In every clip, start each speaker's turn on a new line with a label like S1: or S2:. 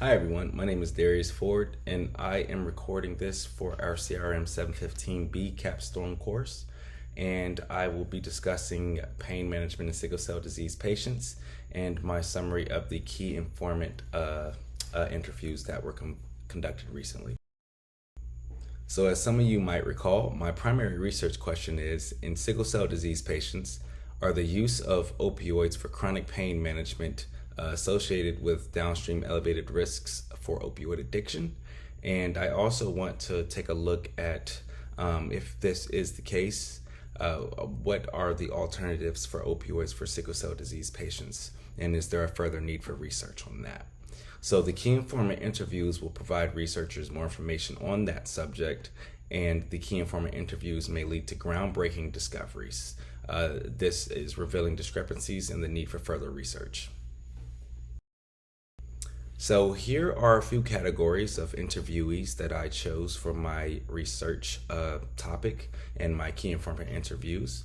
S1: Hi everyone, my name is Darius Ford and I am recording this for our CRM 715B capstone course, and I will be discussing pain management in sickle cell disease patients and my summary of the key informant interviews that were conducted recently. So as some of you might recall, my primary research question is, in sickle cell disease patients, are the use of opioids for chronic pain management associated with downstream elevated risks for opioid addiction? And I also want to take a look at, if this is the case, what are the alternatives for opioids for sickle cell disease patients? And is there a further need for research on that? So the key informant interviews will provide researchers more information on that subject, and the key informant interviews may lead to groundbreaking discoveries. This is revealing discrepancies and the need for further research. So here are a few categories of interviewees that I chose for my research topic and my key informant interviews.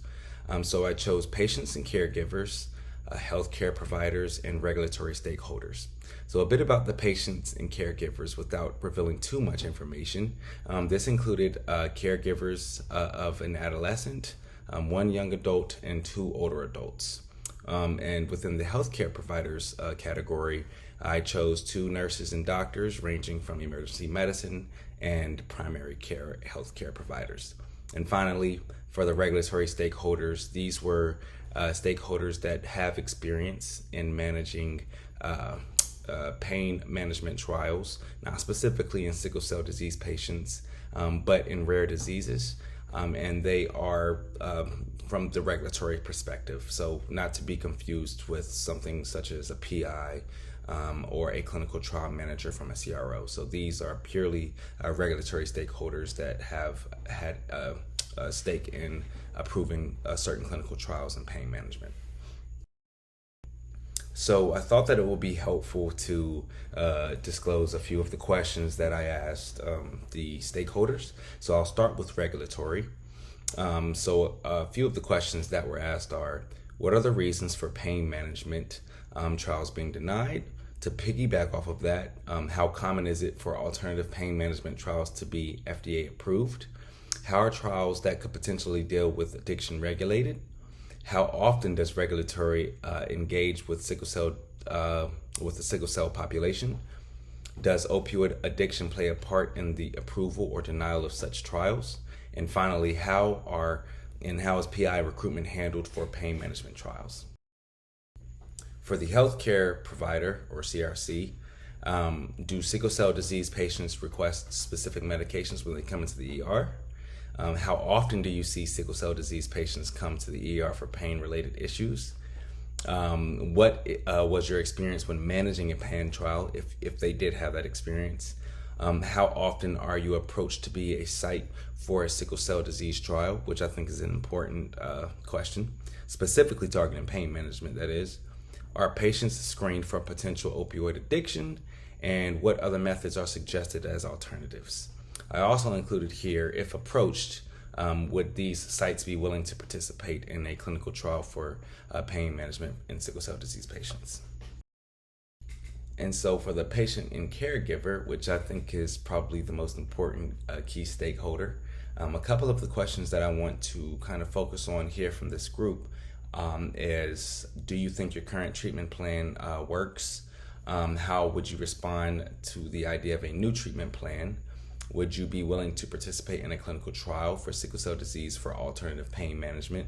S1: So I chose patients and caregivers, healthcare providers, and regulatory stakeholders. So a bit about the patients and caregivers without revealing too much information. This included caregivers of an adolescent, one young adult, and two older adults. And within the healthcare providers category, I chose two nurses and doctors ranging from emergency medicine and primary care healthcare providers. And finally, for the regulatory stakeholders, these were stakeholders that have experience in managing pain management trials, not specifically in sickle cell disease patients, but in rare diseases. And they are from the regulatory perspective, so not to be confused with something such as a PI or a clinical trial manager from a CRO. So these are purely regulatory stakeholders that have had a stake in approving certain clinical trials in pain management. So I thought that it would be helpful to disclose a few of the questions that I asked the stakeholders. So I'll start with regulatory. So a few of the questions that were asked are, what are the reasons for pain management trials being denied? To piggyback off of that, how common is it for alternative pain management trials to be FDA approved? How are trials that could potentially deal with addiction regulated? How often does regulatory engage with sickle cell with the sickle cell population? Does opioid addiction play a part in the approval or denial of such trials? And finally, how is PI recruitment handled for pain management trials? For the healthcare provider, or CRC, do sickle cell disease patients request specific medications when they come into the ER? How often do you see sickle cell disease patients come to the ER for pain-related issues? What was your experience when managing a pain trial, if they did have that experience? How often are you approached to be a site for a sickle cell disease trial, which I think is an important question, specifically targeting pain management, that is. Are patients screened for potential opioid addiction? And what other methods are suggested as alternatives? I also included here, if approached, would these sites be willing to participate in a clinical trial for pain management in sickle cell disease patients? And so for the patient and caregiver, which I think is probably the most important key stakeholder, a couple of the questions that I want to kind of focus on here from this group is, do you think your current treatment plan works? How would you respond to the idea of a new treatment plan? Would you be willing to participate in a clinical trial for sickle cell disease for alternative pain management?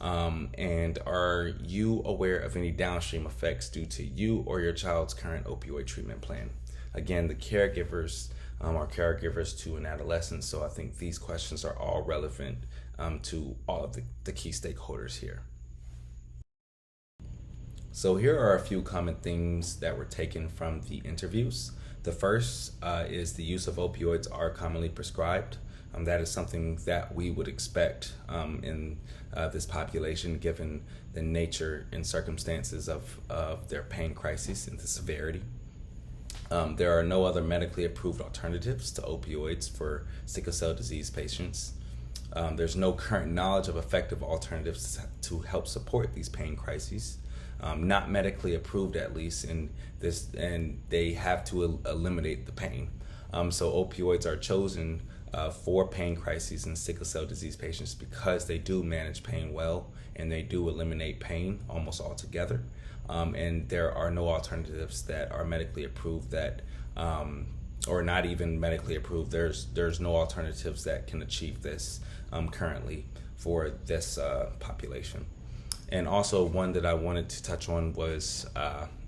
S1: And are you aware of any downstream effects due to you or your child's current opioid treatment plan? Again, the caregivers are caregivers to an adolescent, so I think these questions are all relevant to all of the key stakeholders here. So here are a few common themes that were taken from the interviews. The first is the use of opioids are commonly prescribed. That is something that we would expect in this population, given the nature and circumstances of their pain crisis and the severity. There are no other medically approved alternatives to opioids for sickle cell disease patients. There's no current knowledge of effective alternatives to help support these pain crises. not medically approved at least, and they have to eliminate the pain. So opioids are chosen for pain crises in sickle cell disease patients because they do manage pain well and they do eliminate pain almost altogether. And there are no alternatives that are medically approved that, or not even medically approved. There's no alternatives that can achieve this currently for this population. And also one that I wanted to touch on was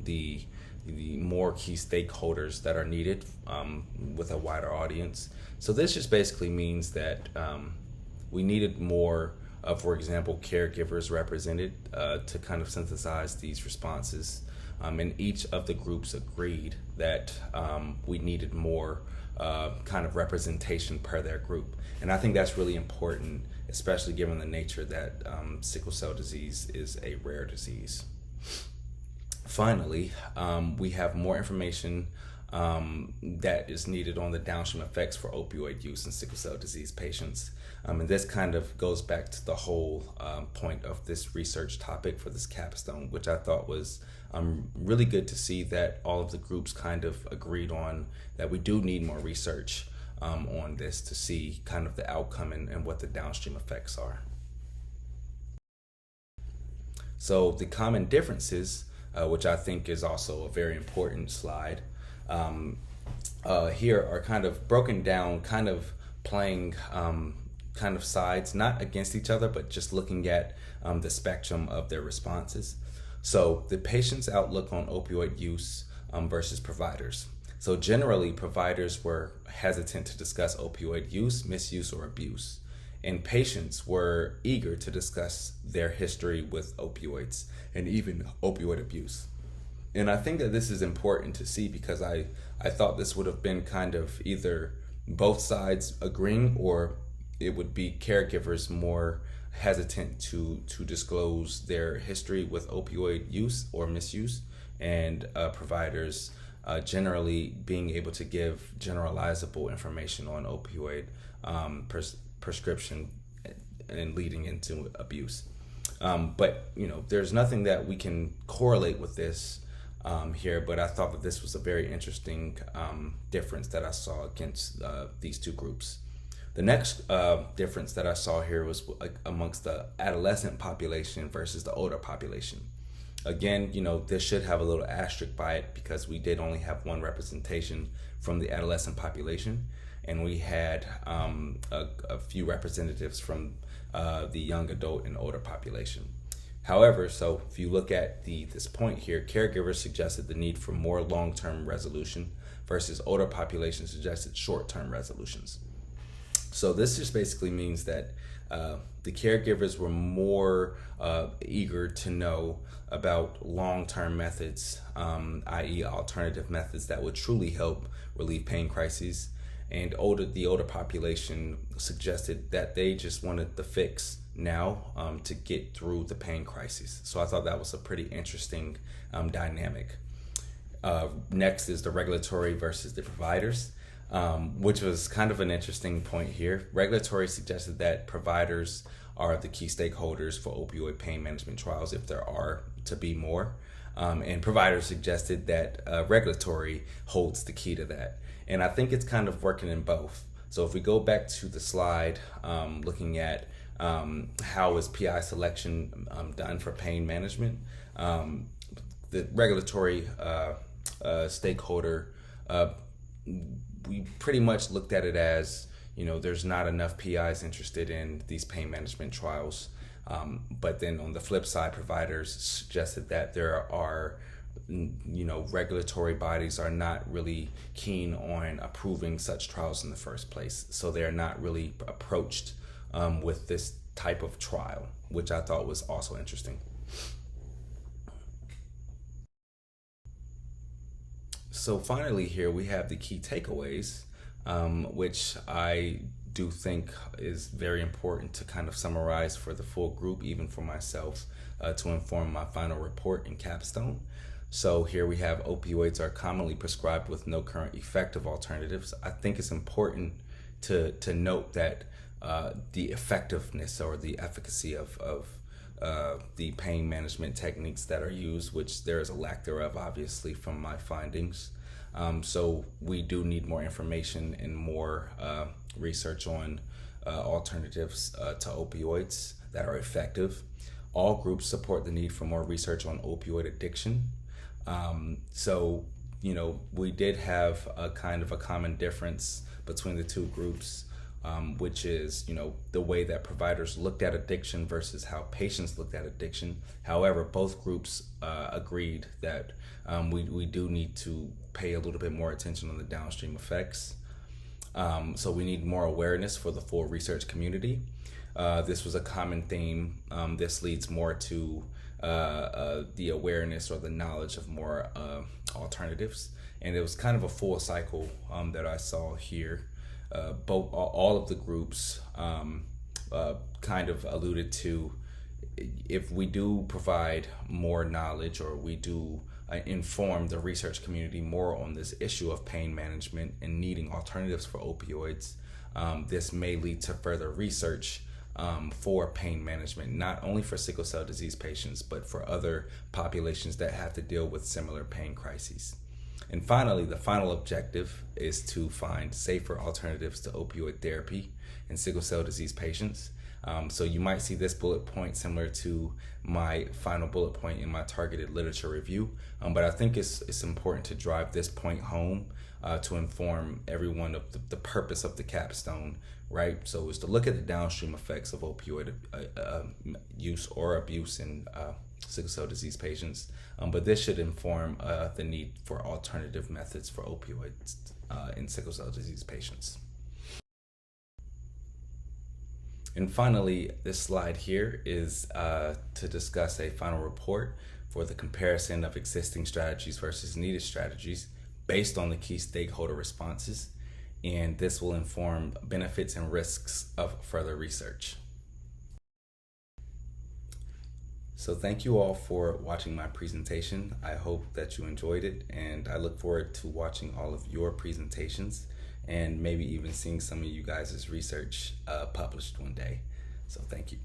S1: the more key stakeholders that are needed with a wider audience. So this just basically means that we needed more, for example, caregivers represented to kind of synthesize these responses. And each of the groups agreed that we needed more kind of representation per their group. And I think that's really important, especially given the nature that sickle cell disease is a rare disease. Finally, we have more information that is needed on the downstream effects for opioid use in sickle cell disease patients. And this kind of goes back to the whole point of this research topic for this capstone, which I thought was really good to see that all of the groups kind of agreed on that we do need more research on this to see kind of the outcome and what the downstream effects are. So the common differences, which I think is also a very important slide, here are kind of broken down, kind of playing kind of sides, not against each other, but just looking at the spectrum of their responses. So the patient's outlook on opioid use versus providers. So generally, providers were hesitant to discuss opioid use, misuse, or abuse. And patients were eager to discuss their history with opioids and even opioid abuse. And I think that this is important to see because I thought this would have been kind of either both sides agreeing or it would be caregivers more hesitant to disclose their history with opioid use or misuse, and providers generally being able to give generalizable information on opioid prescription and leading into abuse. But there's nothing that we can correlate with this here, but I thought that this was a very interesting difference that I saw against these two groups. The next difference that I saw here was amongst the adolescent population versus the older population. Again, this should have a little asterisk by it because we did only have one representation from the adolescent population, and we had a few representatives from the young adult and older population. However, so if you look at this point here, caregivers suggested the need for more long-term resolution versus older population suggested short-term resolutions. So this just basically means that the caregivers were more eager to know about long-term methods, i.e. alternative methods that would truly help relieve pain crises. And the older population suggested that they just wanted the fix now to get through the pain crises. So I thought that was a pretty interesting dynamic. Next is the regulatory versus the providers, which was kind of an interesting point here. Regulatory suggested that providers are the key stakeholders for opioid pain management trials if there are to be more. And providers suggested that regulatory holds the key to that. And I think it's kind of working in both. So if we go back to the slide looking at how is PI selection done for pain management, the regulatory stakeholder, we pretty much looked at it as, there's not enough PIs interested in these pain management trials. But then on the flip side, providers suggested that there are, regulatory bodies are not really keen on approving such trials in the first place. So they're not really approached with this type of trial, which I thought was also interesting. So finally here we have the key takeaways, which I do think is very important to kind of summarize for the full group, even for myself, to inform my final report in capstone. So here we have opioids are commonly prescribed with no current effective alternatives. I think it's important to note that the effectiveness or the efficacy of the pain management techniques that are used, which there is a lack thereof, obviously, from my findings. So we do need more information and more research on alternatives to opioids that are effective. All groups support the need for more research on opioid addiction. So, we did have a kind of a common difference between the two groups, which is, the way that providers looked at addiction versus how patients looked at addiction. However, both groups agreed that we do need to pay a little bit more attention on the downstream effects. So we need more awareness for the full research community. This was a common theme. This leads more to the awareness or the knowledge of more alternatives. And it was kind of a full cycle that I saw here. All of the groups kind of alluded to, if we do provide more knowledge, or we do inform the research community more on this issue of pain management and needing alternatives for opioids, this may lead to further research for pain management, not only for sickle cell disease patients, but for other populations that have to deal with similar pain crises. And finally, the final objective is to find safer alternatives to opioid therapy in sickle cell disease patients. So you might see this bullet point similar to my final bullet point in my targeted literature review, but I think it's important to drive this point home to inform everyone of the purpose of the capstone, right? So it's to look at the downstream effects of opioid use or abuse in sickle cell disease patients, but this should inform the need for alternative methods for opioids in sickle cell disease patients. And finally, this slide here is to discuss a final report for the comparison of existing strategies versus needed strategies based on the key stakeholder responses, and this will inform benefits and risks of further research. So thank you all for watching my presentation. I hope that you enjoyed it, and I look forward to watching all of your presentations and maybe even seeing some of you guys' research published one day. So thank you.